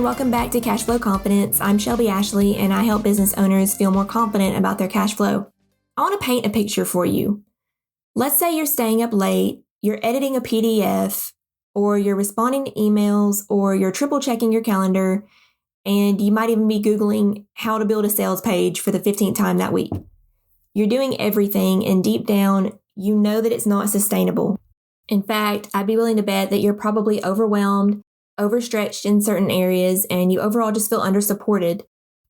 welcome back to Cash Flow Confidence. I'm Shelby Ashley, and I help business owners feel more confident about their cash flow. I want to paint a picture for you. Let's say you're staying up late, you're editing a PDF, or you're responding to emails, or you're triple checking your calendar, and you might even be Googling how to build a sales page for the 15th time that week. You're doing everything, and deep down, you know that it's not sustainable. In fact, I'd be willing to bet that you're probably overwhelmed, overstretched in certain areas, and you overall just feel undersupported.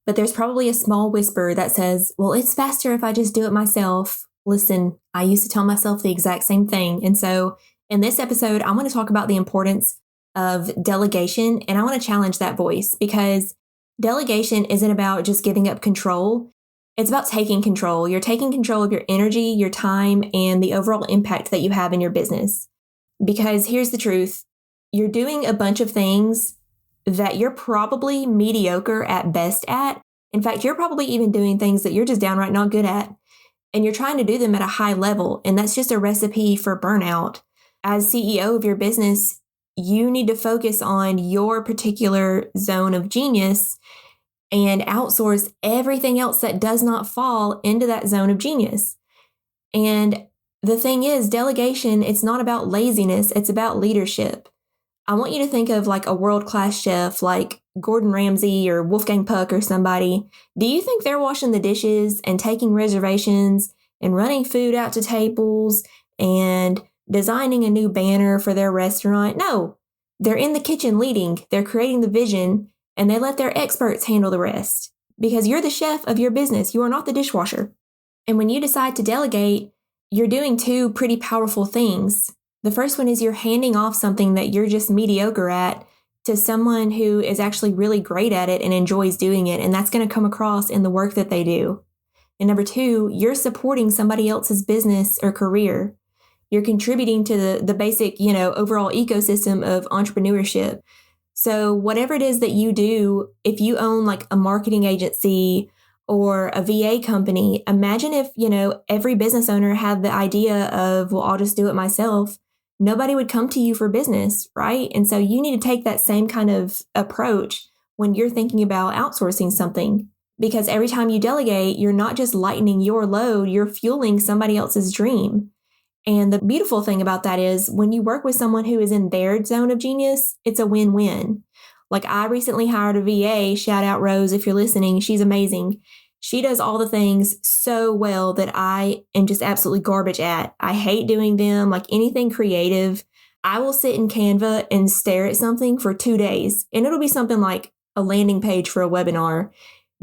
But there's probably a small whisper that says, well, it's faster if I just do it myself. Listen, I used to tell myself the exact same thing. And so in this episode, I want to talk about the importance of delegation, and I want to challenge that voice, because delegation isn't about just giving up control. It's about taking control. You're taking control of your energy, your time, and the overall impact that you have in your business. Because here's the truth. You're doing a bunch of things that you're probably mediocre at best at. In fact, you're probably even doing things that you're just downright not good at. And you're trying to do them at a high level. And that's just a recipe for burnout. As CEO of your business, you need to focus on your particular zone of genius and outsource everything else that does not fall into that zone of genius. And the thing is, delegation, it's not about laziness, it's about leadership. I want you to think of like a world-class chef like Gordon Ramsay or Wolfgang Puck or somebody. Do you think they're washing the dishes and taking reservations and running food out to tables and designing a new banner for their restaurant? No, they're in the kitchen leading, they're creating the vision, and they let their experts handle the rest. Because you're the chef of your business, you are not the dishwasher. And when you decide to delegate, you're doing two pretty powerful things. The first one is you're handing off something that you're just mediocre at to someone who is actually really great at it and enjoys doing it, and that's going to come across in the work that they do. And number two, you're supporting somebody else's business or career. You're contributing to the basic, overall ecosystem of entrepreneurship. So whatever it is that you do, if you own like a marketing agency or a VA company, imagine if, every business owner had the idea of, well, I'll just do it myself. Nobody would come to you for business, right? And so you need to take that same kind of approach when you're thinking about outsourcing something, because every time you delegate, you're not just lightening your load, you're fueling somebody else's dream. And the beautiful thing about that is when you work with someone who is in their zone of genius, it's a win-win. Like I recently hired a VA, shout out Rose if you're listening, she's amazing. She does all the things so well that I am just absolutely garbage at. I hate doing them, like anything creative. I will sit in Canva and stare at something for 2 days, and it'll be something like a landing page for a webinar,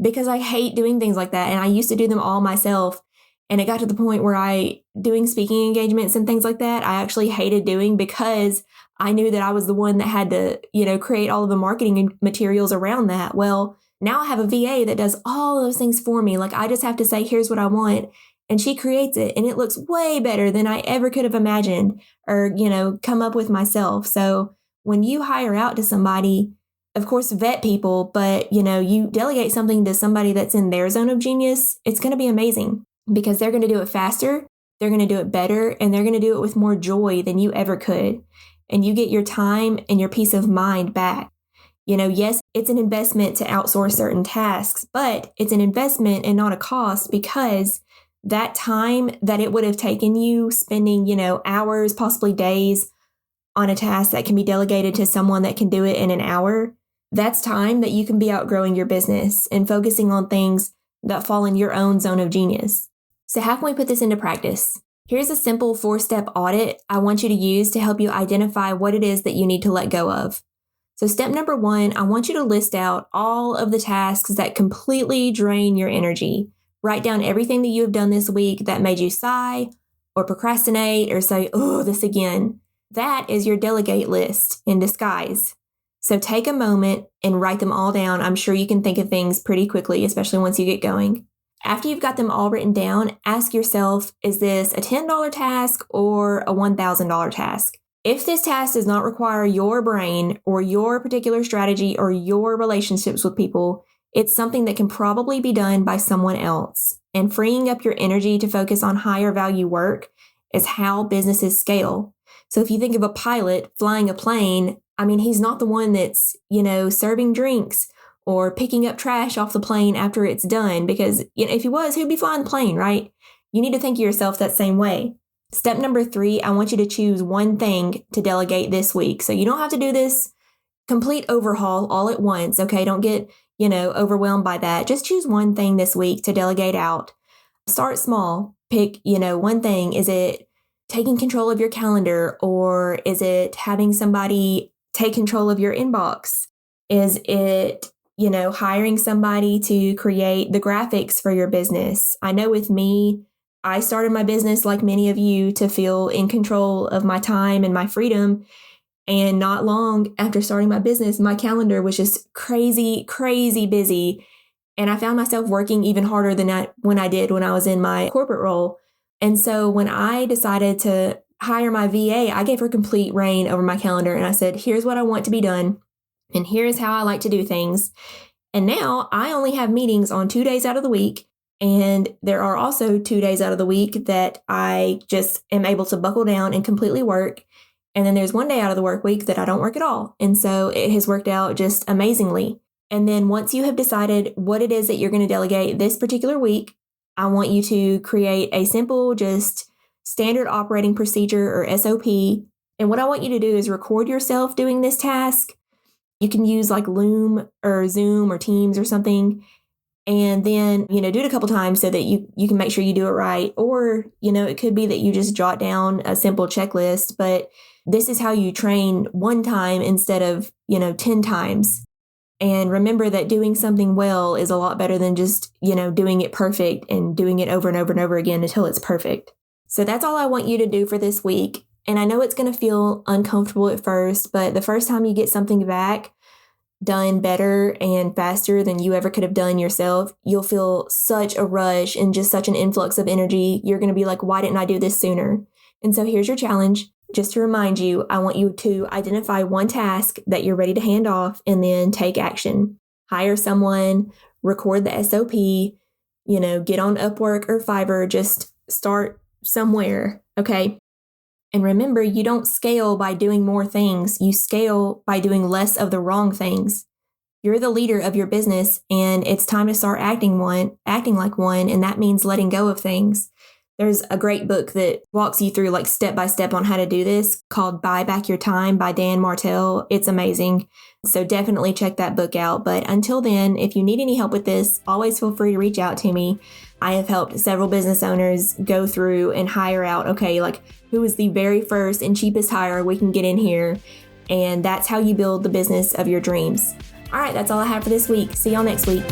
because I hate doing things like that. And I used to do them all myself. And it got to the point where doing speaking engagements and things like that, I actually hated doing, because I knew that I was the one that had to, create all of the marketing materials around that. Well, now I have a VA that does all those things for me. Like I just have to say, here's what I want. And she creates it. And it looks way better than I ever could have imagined or, come up with myself. So when you hire out to somebody, of course, vet people, but, you delegate something to somebody that's in their zone of genius, it's going to be amazing. Because they're going to do it faster, they're going to do it better, and they're going to do it with more joy than you ever could. And you get your time and your peace of mind back. Yes, it's an investment to outsource certain tasks, but it's an investment and not a cost, because that time that it would have taken you spending, hours, possibly days on a task that can be delegated to someone that can do it in an hour, that's time that you can be outgrowing your business and focusing on things that fall in your own zone of genius. So how can we put this into practice? Here's a simple 4-step audit I want you to use to help you identify what it is that you need to let go of. So step number 1, I want you to list out all of the tasks that completely drain your energy. Write down everything that you have done this week that made you sigh or procrastinate or say, oh, this again. That is your delegate list in disguise. So take a moment and write them all down. I'm sure you can think of things pretty quickly, especially once you get going. After you've got them all written down, ask yourself, is this a $10 task or a $1,000 task? If this task does not require your brain or your particular strategy or your relationships with people, it's something that can probably be done by someone else. And freeing up your energy to focus on higher value work is how businesses scale. So if you think of a pilot flying a plane, I mean, he's not the one that's, serving drinks or picking up trash off the plane after it's done, because if he was, who'd be flying the plane, right? You need to think of yourself that same way. Step number 3, I want you to choose one thing to delegate this week. So you don't have to do this complete overhaul all at once, okay? Don't get, overwhelmed by that. Just choose one thing this week to delegate out. Start small. Pick, one thing. Is it taking control of your calendar, or is it having somebody take control of your inbox? Is it, hiring somebody to create the graphics for your business? I know with me, I started my business like many of you to feel in control of my time and my freedom. And not long after starting my business, my calendar was just crazy, crazy busy. And I found myself working even harder than when I was in my corporate role. And so when I decided to hire my VA, I gave her complete reign over my calendar. And I said, here's what I want to be done. And here's how I like to do things. And now I only have meetings on 2 days out of the week. And there are also 2 days out of the week that I just am able to buckle down and completely work. And then there's 1 day out of the work week that I don't work at all. And so it has worked out just amazingly. And then once you have decided what it is that you're going to delegate this particular week, I want you to create a simple, just standard operating procedure or SOP. And what I want you to do is record yourself doing this task. You can use like Loom or Zoom or Teams or something. And then, do it a couple times so that you can make sure you do it right. Or, it could be that you just jot down a simple checklist, but this is how you train one time instead of, 10 times. And remember that doing something well is a lot better than just, doing it perfect and doing it over and over and over again until it's perfect. So that's all I want you to do for this week. And I know it's going to feel uncomfortable at first, but the first time you get something back done better and faster than you ever could have done yourself, you'll feel such a rush and just such an influx of energy. You're going to be like, why didn't I do this sooner? And so here's your challenge. Just to remind you, I want you to identify one task that you're ready to hand off and then take action. Hire someone, record the SOP, get on Upwork or Fiverr, just start somewhere, okay? And remember, you don't scale by doing more things. You scale by doing less of the wrong things. You're the leader of your business, and it's time to start acting like one, and that means letting go of things. There's a great book that walks you through like step by step on how to do this called Buy Back Your Time by Dan Martell. It's amazing. So definitely check that book out. But until then, if you need any help with this, always feel free to reach out to me. I have helped several business owners go through and hire out, okay, like who is the very first and cheapest hire we can get in here. And that's how you build the business of your dreams. All right, that's all I have for this week. See y'all next week.